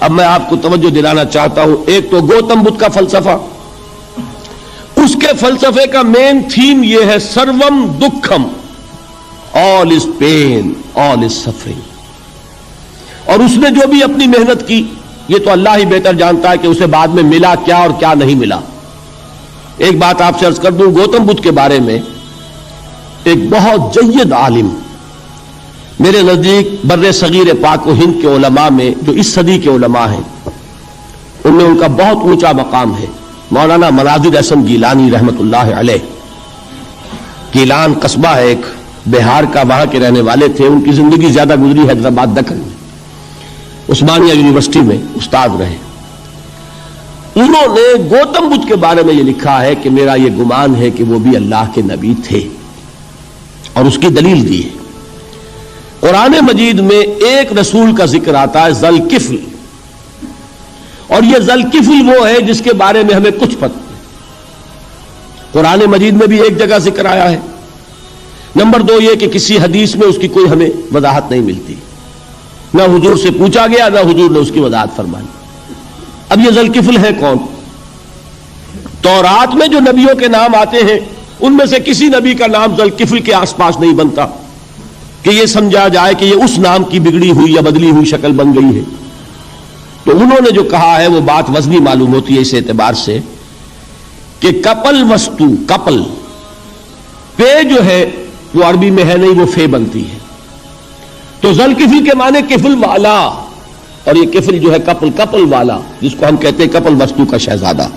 اب میں آپ کو توجہ دلانا چاہتا ہوں، ایک تو گوتم بدھ کا فلسفہ، اس کے فلسفے کا مین تھیم یہ ہے سروم دکھم، آل از پین، آل از سفرنگ. اور اس نے جو بھی اپنی محنت کی یہ تو اللہ ہی بہتر جانتا ہے کہ اسے بعد میں ملا کیا اور کیا نہیں ملا. ایک بات آپ سے عرض کر دوں، گوتم بدھ کے بارے میں ایک بہت جید عالم میرے نزدیک بر صغیر پاک و ہند کے علماء میں جو اس صدی کے علماء ہیں ان میں ان کا بہت اونچا مقام ہے، مولانا مناظر احسن گیلانی رحمت اللہ علیہ. گیلان قصبہ ہے ایک بہار کا، وہاں کے رہنے والے تھے. ان کی زندگی زیادہ گزری حیدرآباد دکن میں، عثمانیہ یونیورسٹی میں استاد رہے. انہوں نے گوتم بدھ کے بارے میں یہ لکھا ہے کہ میرا یہ گمان ہے کہ وہ بھی اللہ کے نبی تھے، اور اس کی دلیل دی ہے. قرآن مجید میں ایک رسول کا ذکر آتا ہے ذوالکفل، اور یہ ذوالکفل وہ ہے جس کے بارے میں ہمیں کچھ پتہ نہیں. قرآن مجید میں بھی ایک جگہ ذکر آیا ہے. نمبر 2 یہ کہ کسی حدیث میں اس کی کوئی ہمیں وضاحت نہیں ملتی، نہ حضور سے پوچھا گیا نہ حضور نے اس کی وضاحت فرمائی. اب یہ ذوالکفل ہے کون؟ تورات میں جو نبیوں کے نام آتے ہیں ان میں سے کسی نبی کا نام ذوالکفل کے آس پاس نہیں بنتا کہ یہ سمجھا جائے کہ یہ اس نام کی بگڑی ہوئی یا بدلی ہوئی شکل بن گئی ہے. تو انہوں نے جو کہا ہے وہ بات وزنی معلوم ہوتی ہے اس اعتبار سے کہ کپل وستو، کپل پے جو ہے وہ عربی میں ہے نہیں، وہ فے بنتی ہے. تو ذوالکفل کے معنی کفل والا، اور یہ کفل جو ہے کپل، کپل والا، جس کو ہم کہتے ہیں کپل وستو کا شہزادہ.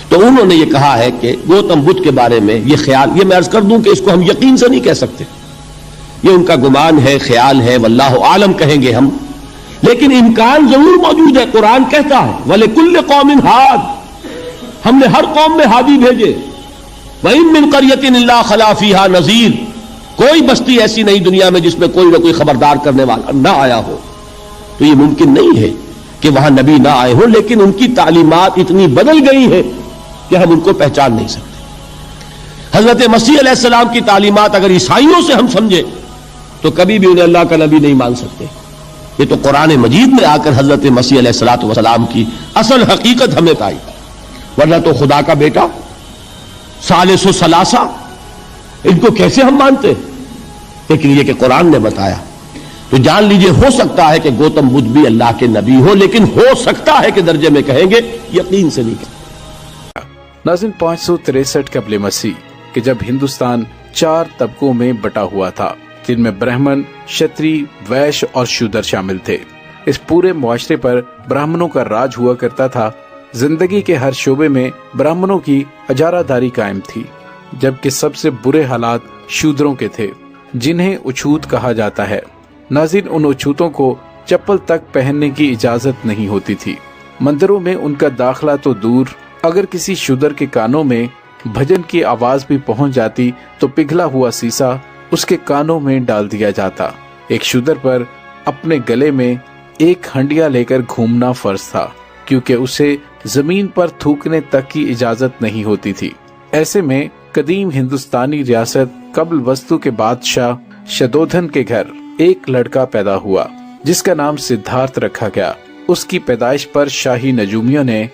تو انہوں نے یہ کہا ہے کہ گوتم بدھ کے بارے میں یہ خیال، یہ میں عرض کر دوں کہ اس کو ہم یقین سے نہیں کہہ سکتے، یہ ان کا گمان ہے، خیال ہے، واللہ عالم کہیں گے ہم، لیکن امکان ضرور موجود ہے. قرآن کہتا ہے وَلِكُلِّ قَوْمٍ ہَادٍ، ہم نے ہر قوم میں ہادی بھیجے. وَإِن مِّن قَرْيَةٍ إِلَّا خَلَا فِيهَا نَذِيرٌ، کوئی بستی ایسی نہیں دنیا میں جس میں کوئی نہ کوئی خبردار کرنے والا نہ آیا ہو. تو یہ ممکن نہیں ہے کہ وہاں نبی نہ آئے ہوں، لیکن ان کی تعلیمات اتنی بدل گئی ہیں کہ ہم ان کو پہچان نہیں سکتے. حضرت مسیح علیہ السلام کی تعلیمات اگر عیسائیوں سے ہم سمجھے تو کبھی بھی انہیں اللہ کا نبی نہیں مان سکتے. یہ تو قرآن مجید میں آ کر حضرت مسیح علیہ السلام کی اصل حقیقت ہمیں پائی، ورنہ تو خدا کا بیٹا ثالث و ثلاثہ ان کو کیسے ہم مانتے ہیں؟ لیکن یہ کہ قرآن نے بتایا تو جان لیجئے ہو سکتا ہے کہ گوتم بدھ بھی اللہ کے نبی ہو، لیکن ہو سکتا ہے کہ درجے میں کہیں گے، یقین سے نہیں کہیں. ناظرین 563 قبل مسیح کہ جب ہندوستان 4 طبقوں میں بٹا ہوا تھا جن میں برہمن، شتری، ویش اور شودر شامل تھے. اس پورے معاشرے پر برہمنوں کا راج ہوا کرتا تھا. زندگی کے ہر شعبے میں برہمنوں کی اجارہ داری قائم تھی، جبکہ سب سے برے حالات شودروں کے تھے جنہیں اچھوت کہا جاتا ہے. ناظرین ان اچھوتوں کو چپل تک پہننے کی اجازت نہیں ہوتی تھی. مندروں میں ان کا داخلہ تو دور، اگر کسی شودر کے کانوں میں بھجن کی آواز بھی پہنچ جاتی تو پگھلا ہوا سیسا اس کے کانوں میں ڈال دیا جاتا. ایک شودر پر اپنے گلے میں ایک ہنڈیا لے کر گھومنا فرض تھا، کیونکہ اسے زمین پر تھوکنے تک کی اجازت نہیں ہوتی تھی. ایسے میں قدیم ہندوستانی ریاست قبل وستو کے بادشاہ شدودھن کے گھر ایک لڑکا پیدا ہوا جس کا نام سدھارتھ رکھا گیا. اس کی پیدائش پر شاہی نجومیوں نے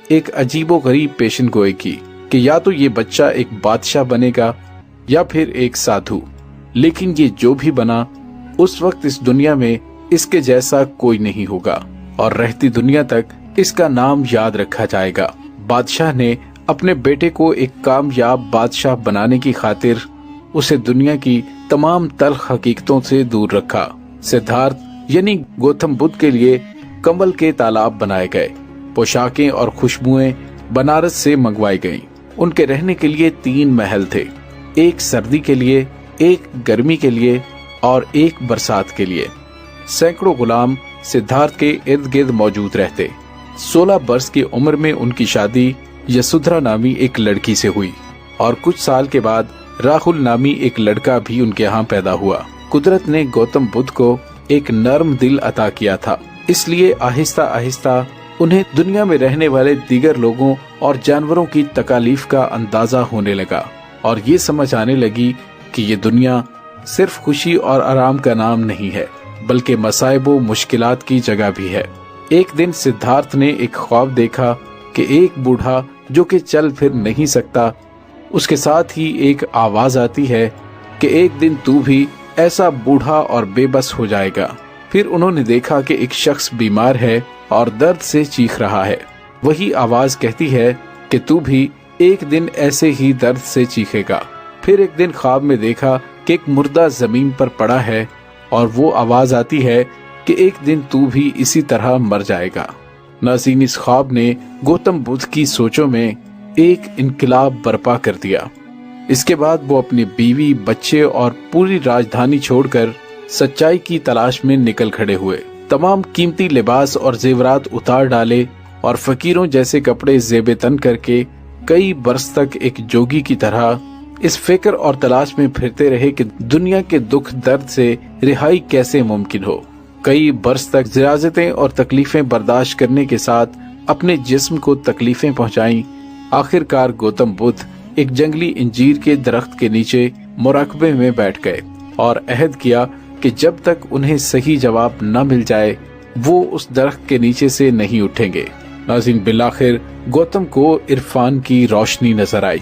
ایک عجیب و غریب پیشن گوئی کی کہ یا تو یہ بچہ ایک بادشاہ بنے گا یا پھر ایک سادھو، لیکن یہ جو بھی بنا اس وقت اس دنیا میں اس کے جیسا کوئی نہیں ہوگا اور رہتی دنیا تک اس کا نام یاد رکھا جائے گا. بادشاہ نے اپنے بیٹے کو ایک کامیاب بادشاہ بنانے کی خاطر اسے دنیا کی تمام تلخ حقیقتوں سے دور رکھا. سدھارتھ یعنی گوتم بدھ کے لیے کمل کے تالاب بنائے گئے، پوشاکیں اور خوشبوئیں بنارس سے منگوائی گئیں. ان کے رہنے کے لیے 3 محل تھے، ایک سردی کے لیے، ایک گرمی کے لیے اور ایک برسات کے لیے. سینکڑوں غلام سدھارتھ کے ارد گرد موجود رہتے. 16 برس کی عمر میں ان کی شادی یسودھرا نامی ایک لڑکی سے ہوئی اور کچھ سال کے بعد راہل نامی ایک لڑکا بھی ان کے ہاں پیدا ہوا. قدرت نے گوتم بدھ کو ایک نرم دل عطا کیا تھا، اس لیے آہستہ آہستہ انہیں دنیا میں رہنے والے دیگر لوگوں اور جانوروں کی تکالیف کا اندازہ ہونے لگا اور یہ سمجھ آنے لگی کہ یہ دنیا صرف خوشی اور آرام کا نام نہیں ہے بلکہ مصائب و مشکلات کی جگہ بھی ہے. ایک دن سدھارتھ نے ایک خواب دیکھا کہ ایک بوڑھا جو کہ چل پھر نہیں سکتا، اس کے ساتھ ہی ایک آواز آتی ہے کہ ایک دن تو بھی ایسا بوڑھا اور بے بس ہو جائے گا۔ پھر انہوں نے دیکھا کہ ایک شخص بیمار ہے اور درد سے چیخ رہا ہے۔ وہی آواز کہتی ہے کہ تو بھی ایک دن ایسے ہی درد سے چیخے گا۔ پھر ایک دن خواب میں دیکھا کہ ایک مردہ زمین پر پڑا ہے اور وہ آواز آتی ہے کہ ایک دن تو بھی اسی طرح مر جائے گا۔ ناظرین، اس خواب نے گوتم بدھ کی سوچوں میں ایک انقلاب برپا کر دیا۔ اس کے بعد وہ اپنی بیوی، بچے اور پوری راجدھانی چھوڑ کر سچائی کی تلاش میں نکل کھڑے ہوئے۔ تمام قیمتی لباس اور زیورات اتار ڈالے اور فقیروں جیسے کپڑے زیب تن کر کے کئی برس تک ایک جوگی کی طرح اس فکر اور تلاش میں پھرتے رہے کہ دنیا کے دکھ درد سے رہائی کیسے ممکن ہو۔ کئی برس تک ریاضتیں اور تکلیفیں برداشت کرنے کے ساتھ اپنے جسم کو تکلیفیں پہنچائیں۔ آخر کار گوتم بدھ ایک جنگلی انجیر کے درخت کے نیچے مراقبے میں بیٹھ گئے اور عہد کیا کہ جب تک انہیں صحیح جواب نہ مل جائے وہ اس درخت کے نیچے سے نہیں اٹھیں گے۔ ناظرین، بالآخر گوتم کو عرفان کی روشنی نظر آئی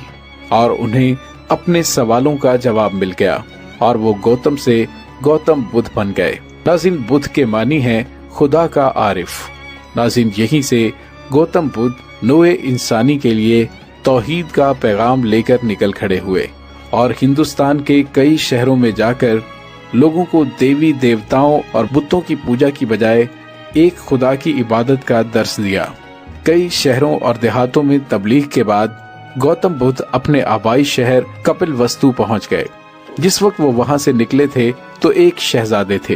اور انہیں اپنے سوالوں کا جواب مل گیا اور وہ گوتم سے گوتم بدھ بن گئے۔ ناظرین، بدھ کے معنی ہے خدا کا عارف۔ ناظرین، یہیں سے گوتم بدھ نوع انسانی کے لیے توحید کا پیغام لے کر نکل کھڑے ہوئے اور ہندوستان کے کئی شہروں میں جا کر لوگوں کو دیوی دیوتاؤں اور بتوں کی پوجا کی بجائے ایک خدا کی عبادت کا درس دیا۔ کئی شہروں اور دیہاتوں میں تبلیغ کے بعد گوتم بدھ اپنے آبائی شہر کپل وستو پہنچ گئے۔ جس وقت وہ وہاں سے نکلے تھے تو ایک شہزادے تھے،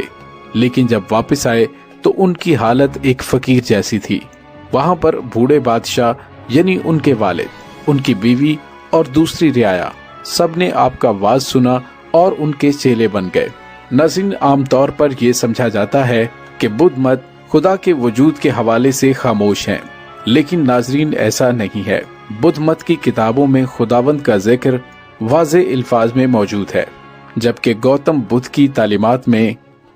لیکن جب واپس آئے تو ان کی حالت ایک فقیر جیسی تھی۔ وہاں پر بوڑھے بادشاہ یعنی ان کے والد، ان کی بیوی اور دوسری رعایا سب نے آپ کا واز سنا اور ان کے چیلے بن گئے۔ ناظرین، عام طور پر یہ سمجھا جاتا ہے کہ بدھ مت خدا کے وجود کے حوالے سے خاموش ہیں، لیکن ناظرین ایسا نہیں ہے۔ بدھ مت کی کتابوں میں خداوند کا ذکر واضح الفاظ میں موجود ہے، جبکہ گوتم بدھ کی تعلیمات میں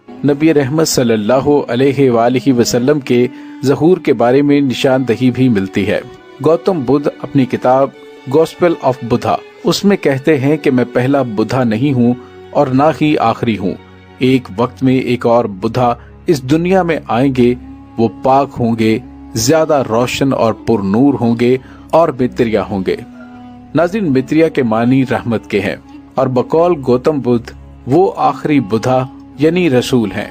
نبی رحمت صلی اللہ علیہ وآلہ وسلم کے ظہور کے بارے میں نشاندہی بھی ملتی ہے۔ گوتم بدھ اپنی کتاب گوسپل آف بدھا اس میں کہتے ہیں کہ میں پہلا بدھا نہیں ہوں اور نہ ہی آخری ہوں۔ ایک وقت میں ایک اور بدھا اس دنیا میں آئیں گے، وہ پاک ہوں گے، زیادہ روشن اور پر نور ہوں گے اور متریا ہوں گے۔ ناظرین، متریا کے معنی رحمت کے ہیں اور بقول گوتم بدھ وہ آخری بدھا یعنی رسول ہیں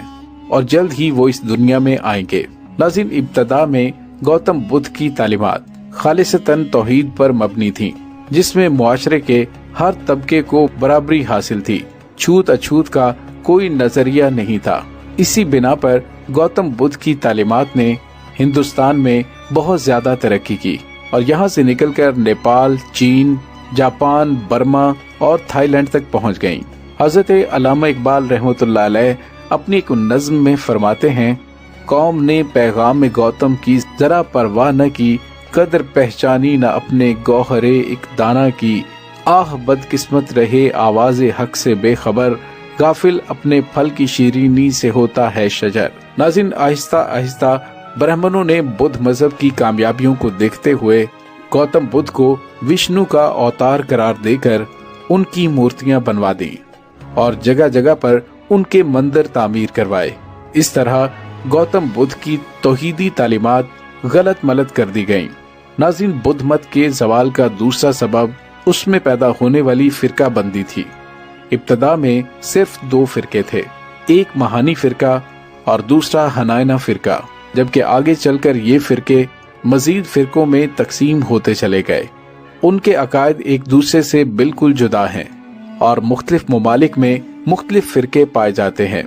اور جلد ہی وہ اس دنیا میں آئیں گے۔ ناظرین، ابتدا میں گوتم بدھ کی تعلیمات خالصتاً توحید پر مبنی تھیں، جس میں معاشرے کے ہر طبقے کو برابری حاصل تھی، چھوت اچھوت کا کوئی نظریہ نہیں تھا۔ اسی بنا پر گوتم بدھ کی تعلیمات نے ہندوستان میں بہت زیادہ ترقی کی اور یہاں سے نکل کر نیپال، چین، جاپان، برما اور تھائی لینڈ تک پہنچ گئیں۔ حضرت علامہ اقبال رحمۃ اللہ علیہ اپنی ایک نظم میں فرماتے ہیں، قوم نے پیغام گوتم کی ذرا پرواہ نہ کی، قدر پہچانی نہ اپنے گوہرے ایک دانا کی، آہ بد قسمت رہے آواز حق سے بے خبر، غافل اپنے پھل کی شیرینی سے ہوتا ہے شجر۔ ناظرین، آہستہ آہستہ برہمنوں نے بدھ مذہب کی کامیابیوں کو دیکھتے ہوئے گوتم بدھ کو وشنو کا اوتار قرار دے کر ان کی مورتیاں بنوا دیں اور جگہ جگہ پر ان کے مندر تعمیر کروائے۔ اس طرح گوتم بدھ کی توحیدی تعلیمات غلط ملت کر دی گئیں۔ ناظرین، بدھ مت کے زوال کا دوسرا سبب اس میں پیدا ہونے والی فرقہ بندی تھی۔ ابتدا میں صرف دو فرقے تھے، ایک مہانی فرقہ اور دوسرا ہنائنا فرقہ، جبکہ آگے چل کر یہ فرقے مزید فرقوں میں تقسیم ہوتے چلے گئے۔ ان کے عقائد ایک دوسرے سے بالکل جدا ہیں اور مختلف ممالک میں مختلف فرقے پائے جاتے ہیں۔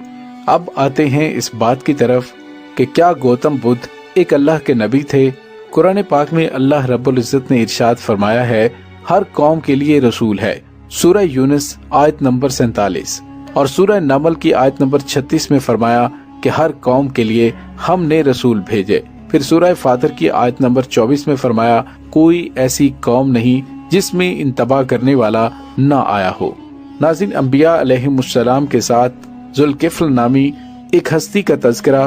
اب آتے ہیں اس بات کی طرف کہ کیا گوتم بدھ ایک اللہ کے نبی تھے؟ قرآن پاک میں اللہ رب العزت نے ارشاد فرمایا ہے، ہر قوم کے لیے رسول ہے، سورہ یونس آیت نمبر 47 اور سورہ نمل کی آیت نمبر 36 میں فرمایا کہ ہر قوم کے لیے ہم نے رسول بھیجے۔ پھر سورہ فاطر کی آیت نمبر 24 میں فرمایا، کوئی ایسی قوم نہیں جس میں انتباہ کرنے والا نہ آیا ہو۔ ناظرین، انبیاء علیہم السلام کے ساتھ ذوالکفل نامی ایک ہستی کا تذکرہ